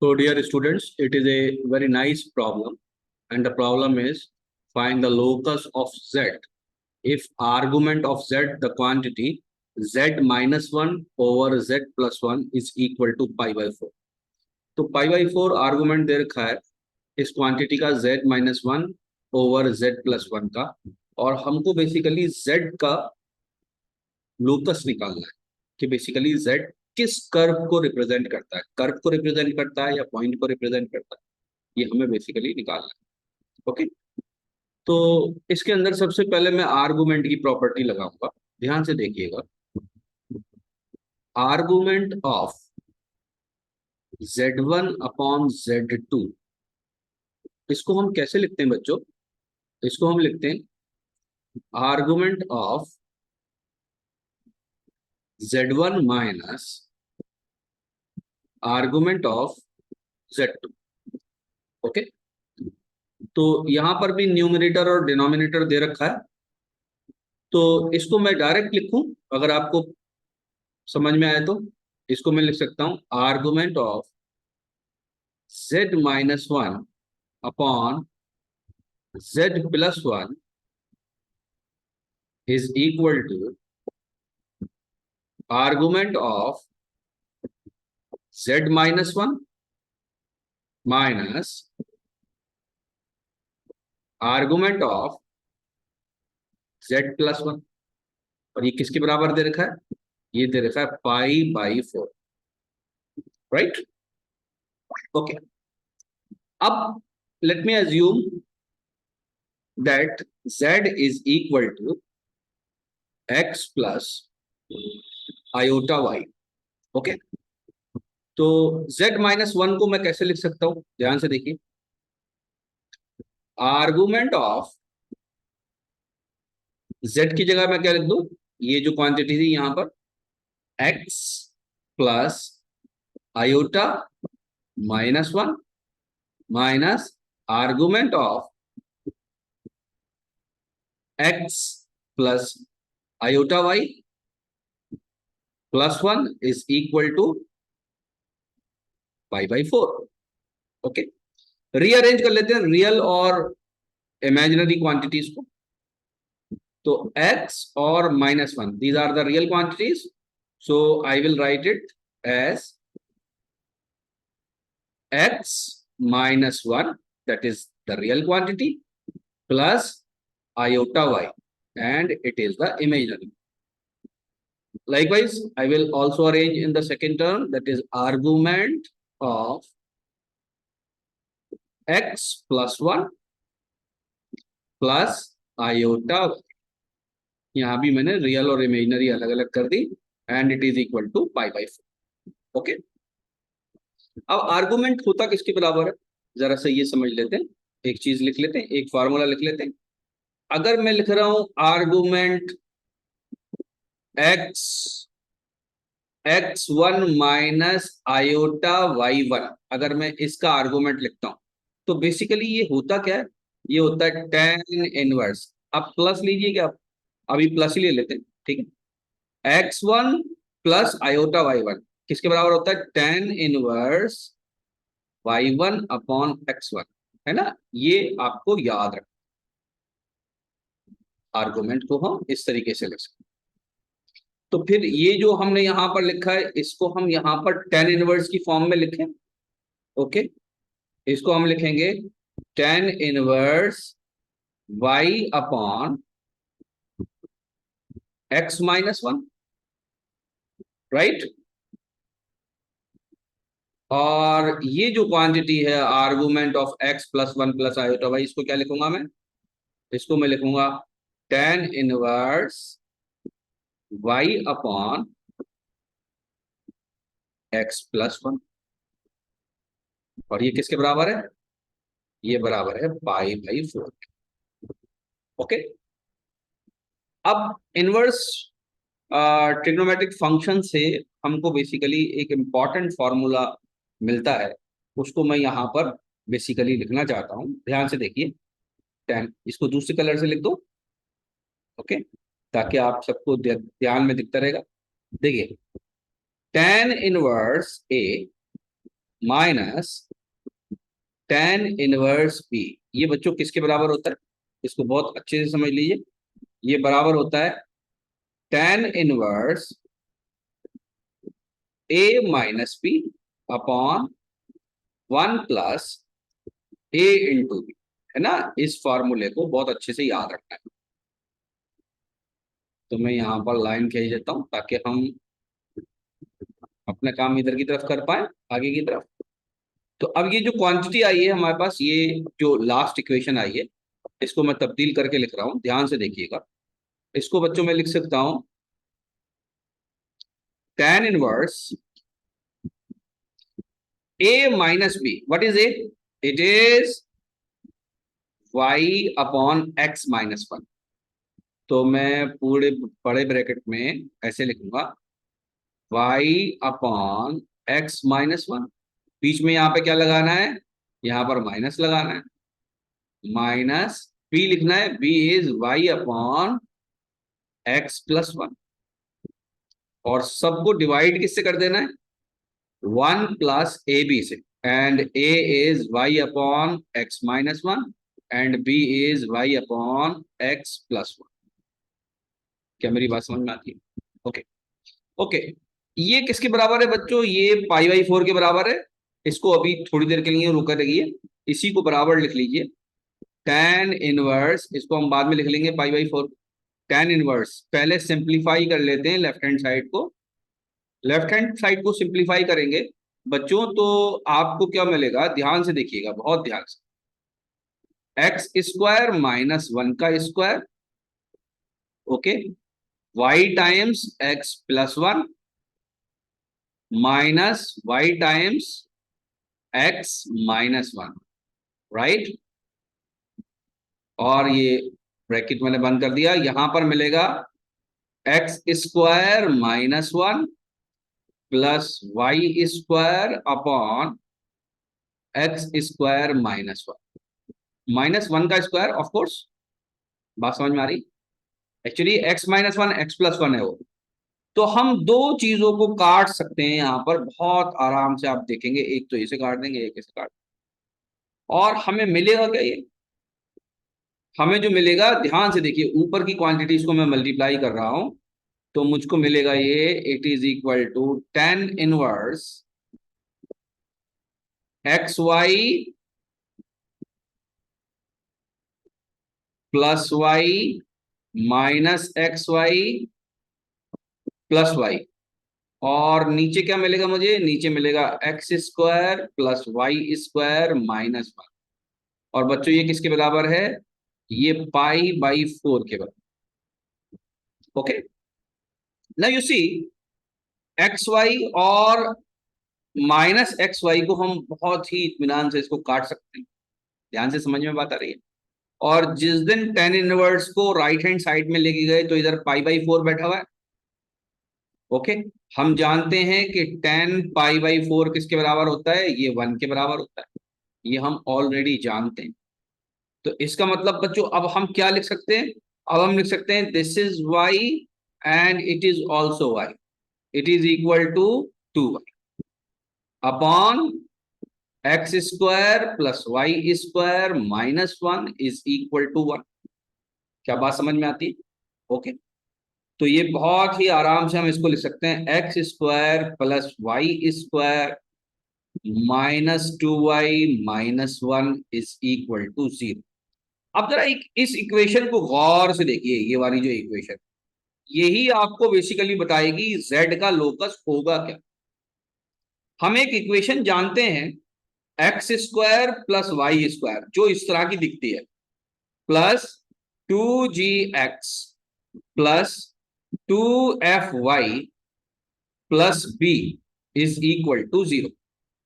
So, dear students, it is a very nice problem, and the problem is find the locus of z if argument of z, the quantity z minus 1 over z plus 1 is equal to pi by 4. तो pi by 4 argument दे रखा है इस quantity का z minus 1 over z plus 1 का, और हमको basically z का locus निकालना है कि बेसिकली z किस कर्व को रिप्रेजेंट करता है, कर्व को रिप्रेजेंट करता है या पॉइंट को रिप्रेजेंट करता है, ये हमें बेसिकली निकालना है। ओके, तो इसके अंदर सबसे पहले मैं आर्गुमेंट की प्रॉपर्टी लगाऊंगा, ध्यान से देखिएगा। Argument of z1 upon z2, इसको हम कैसे लिखते हैं बच्चों? इसको हम लिखते हैं argument of z1 minus argument of z2। Okay, तो यहां पर भी न्यूमरेटर और डिनोमिनेटर दे रखा है, तो इसको मैं डायरेक्ट लिखूं अगर आपको समझ में आए तो। इसको मैं लिख सकता हूं argument of z minus 1 upon z plus 1 is equal to argument of z minus 1 minus argument of z plus 1। और ये किसके बराबर दे रखा है? ये दे रखा है पाई बाई 4, राइट? ओके, अब let me assume that z is equal to x plus iota y। Okay, तो z माइनस 1 को मैं कैसे लिख सकता हूं? ध्यान से देखिए, आर्गुमेंट ऑफ z की जगह मैं क्या लिख दूं? ये जो क्वांटिटी थी यहां पर x plus iota minus 1 minus argument of x plus iota y plus 1 is equal to pi by 4। Okay, rearrange कर लेते हैं रियल और इमेजिनरी क्वांटिटीज को। तो x और माइनस 1, these are the real quantities, so I will write it as x minus 1, that is the real quantity, plus iota y, and it is the imaginary. Likewise, I will also arrange in the second term, that is argument of x plus 1 plus iota y. यहां भी मैंने real और imaginary अलग अलग कर दी, and it is equal to pi by 4। Okay, अब argument होता किसके बराबर है जरा से ये समझ लेते हैं। एक चीज लिख लेते हैं, एक फार्मूला लिख लेते हैं। अगर मैं लिख रहा हूं argument x1 minus iota y1, अगर मैं इसका आर्गुमेंट लिखता हूं तो बेसिकली ये होता क्या है? ये होता है tan इनवर्स। अब प्लस लीजिए, क्या अभी प्लस ही ले लेते हैं, ठीक है। x1 प्लस आयोटा y1 किसके बराबर होता है? tan inverse y1 upon x1, है ना? ये आपको याद रखना, आर्गुमेंट को हम इस तरीके से लिख सकते हैं। तो फिर ये जो हमने यहां पर लिखा है इसको हम यहां पर tan इनवर्स की फॉर्म में लिखें। ओके, इसको हम लिखेंगे tan inverse y upon x minus 1, right? और ये जो क्वांटिटी है argument of x plus 1 plus iota y, इसको क्या लिखूंगा मैं? इसको मैं लिखूंगा tan inverse y upon x plus 1, और ये किसके बराबर है? ये बराबर है पाई बाई 4। ओके, अब इनवर्स ट्रिग्नोमेट्रिक फंक्शन से हमको बेसिकली एक इंपॉर्टेंट फॉर्मूला मिलता है, उसको मैं यहाँ पर बेसिकली लिखना चाहता हूँ। ध्यान से देखिए, tan, इसको दूसरे कलर से लिख दो, ओके, ताकि आप सबको ध्यान में दिखता रहेगा। देखिए, tan inverse a minus tan inverse B. ये बच्चों किसके बराबर होता है, इसको बहुत अच्छे से समझ लीजिए। ये बराबर होता है tan inverse a minus B upon 1 + a into B, है ना। इस फॉर्मूले को बहुत अच्छे से याद रखना है। तो मैं यहाँ पर लाइन खींच देता हूँ ताकि हम अपना काम इधर की तरफ कर पाए, आगे की तरफ। तो अब ये जो क्वांटिटी आई है हमारे पास, ये जो लास्ट इक्वेशन आई है, इसको मैं तब्दील करके लिख रहा हूं, ध्यान से देखिएगा। इसको बच्चों में लिख सकता हूं tan inverse a minus B. What is it? It is y upon x minus 1। तो मैं पूरे बड़े ब्रैकेट में ऐसे लिखूंगा y अपॉन x माइनस 1। बीच में यहाँ पे क्या लगाना है, यहाँ पर माइनस लगाना है, माइनस b लिखना है, b is y upon x plus 1। और सबको डिवाइड किससे कर देना है, 1 + ab से। And a is y upon x minus 1 and b is y upon x plus 1। क्या मेरी बात समझ में आती है? Okay okay. ये किसके बराबर है बच्चों, ये π/4 के बराबर है। इसको अभी थोड़ी देर के लिए रुका रहिए, इसी को बराबर लिख लीजिए। tan इनवर्स, इसको हम बाद में लिख लेंगे π/4। tan इनवर्स, पहले सिंप्लीफाई कर लेते हैं लेफ्ट हैंड साइड को। लेफ्ट हैंड साइड को सिंप्लीफाई करेंगे बच्चों तो आपको क्या मिलेगा, ध्यान से देखिएगा, बहुत ध्यान से। x² माइनस 1 का square, okay, y times x plus 1 minus y times x minus 1, right. और ये ब्रैकेट मैंने बंद कर दिया। यहां पर मिलेगा x² minus 1 plus y² upon x² minus 1। Minus 1 का स्क्वायर, ऑफ कोर्स, बात समझ में आ रही। Actually x minus 1 x plus 1 है वो। तो हम दो चीजों को काट सकते हैं यहां पर बहुत आराम से, आप देखेंगे। एक तो इसे काट देंगे, एक इसे काट, और हमें मिलेगा क्या, ये हमें जो मिलेगा, ध्यान से देखिए, ऊपर की क्वांटिटीज को मैं मल्टीप्लाई कर रहा हूं तो मुझको मिलेगा ये, it is equal to tan inverse xy plus y minus xy plus y। और नीचे क्या मिलेगा मुझे, नीचे मिलेगा x² प्लस y² माइनस 1। और बच्चों ये किसके बराबर है, ये π/4 के बराबर। Okay, now you see xy और माइनस xy को हम बहुत ही इत्मीनान से इसको काट सकते हैं। ध्यान से समझ में बात आ रही है। और जिस दिन tan इनवर्स को राइट हैंड साइड में लेके गए तो इधर π/4 बैठा हुआ है। ओके, हम जानते हैं कि tan π/4 किसके बराबर होता है, ये 1 के बराबर होता है। ये हम ऑलरेडी जानते हैं। तो इसका मतलब बच्चों अब हम क्या लिख सकते हैं, अब हम लिख सकते हैं this is y and it is also y, it is equal to 2y upon x² plus y² minus 1 is equal to 1। क्या बात समझ में आती है? ओके, तो ये बहुत ही आराम से हम इसको लिख सकते हैं x² plus y² minus 2y minus 1 is equal to 0। अब जरा इस इक्वेशन को गौर से देखिए, ये वाली जो इक्वेशन, यही आपको बेसिकली बताएगी z का लोकस होगा क्या। हम एक इक्वेशन जानते हैं x² प्लस y², जो इस तरह की दिखती है, plus 2gx plus 2fy plus b is equal to 0।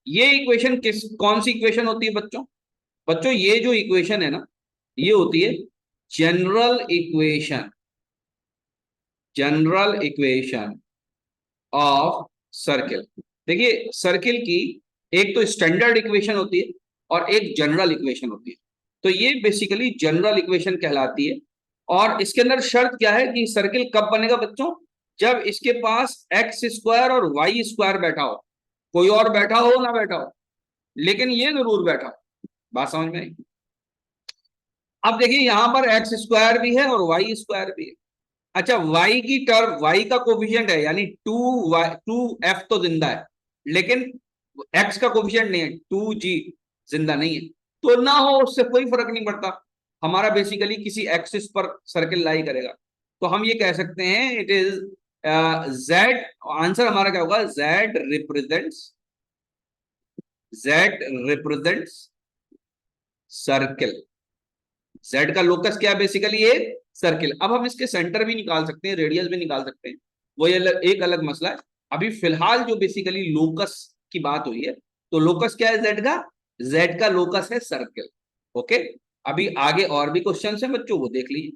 ये इक्वेशन कौन सी इक्वेशन होती है बच्चों, बच्चों ये जो इक्वेशन है ना, ये होती है general equation, general equation of circle. देखिए सर्किल की एक तो स्टैंडर्ड इक्वेशन होती है और एक जनरल इक्वेशन होती है। तो ये बेसिकली जनरल इक्वेशन कहलाती है। और इसके अंदर शर्त क्या है कि सर्किल कब बनेगा बच्चों, जब इसके पास x² और y² बैठा हो, कोई और बैठा हो ना बैठा हो, लेकिन ये जरूर बैठा, बात समझ में आई। अब देखिए यहां पर एक्स स्क्वायर भी है और वाई स्क्वायर भी है। अच्छा, y की टर्म, y का कोफिशिएंट है, यानी 2f तो जिंदा है, लेकिन x का कोफिशिएंट नहीं है, 2g जिंदा नहीं है। तो ना हो उससे कोई फर्क नहीं पड़ता, हमारा बेसिकली किसी एक्सिस पर सर्किल लाई करेगा। तो हम ये कह सकते हैं इट इज z, आंसर हमारा क्या होगा, z रिप्रेजेंट्स सर्किल। z का लोकस क्या है, बेसिकली ये सर्किल। अब हम इसके सेंटर भी निकाल सकते हैं, रेडियस भी निकाल सकते हैं, वो ये एक अलग मसला है। अभी फिलहाल जो बेसिकली लोकस की बात हुई है, तो लोकस क्या है z का, z का लोकस है सर्किल। ओके, अभी आगे और भी क्वेश्चन है बच्चों, वो देख लीजिए।